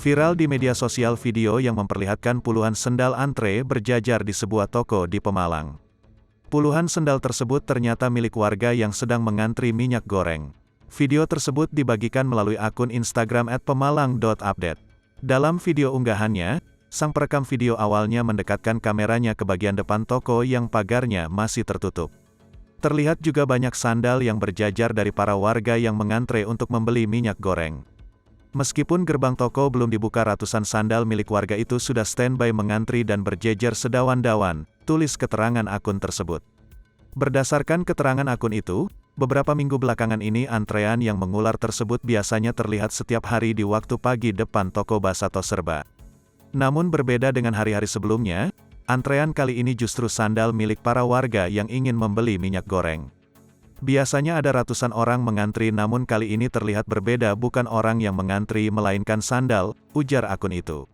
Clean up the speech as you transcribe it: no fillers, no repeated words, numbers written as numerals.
Viral di media sosial video yang memperlihatkan puluhan sendal antre berjajar di sebuah toko di Pemalang. Puluhan sendal tersebut ternyata milik warga yang sedang mengantri minyak goreng. Video tersebut dibagikan melalui akun Instagram @pemalang.update. Dalam video unggahannya, sang perekam video awalnya mendekatkan kameranya ke bagian depan toko yang pagarnya masih tertutup. Terlihat juga banyak sandal yang berjajar dari para warga yang mengantre untuk membeli minyak goreng. Meskipun gerbang toko belum dibuka, ratusan sandal milik warga itu sudah standby mengantri dan berjejer sedawan-dawan, tulis keterangan akun tersebut. Berdasarkan keterangan akun itu, beberapa minggu belakangan ini antrean yang mengular tersebut biasanya terlihat setiap hari di waktu pagi depan toko Basato Serba. Namun berbeda dengan hari-hari sebelumnya, antrean kali ini justru sandal milik para warga yang ingin membeli minyak goreng. Biasanya ada ratusan orang mengantri, namun kali ini terlihat berbeda, bukan orang yang mengantri melainkan sandal, ujar akun itu.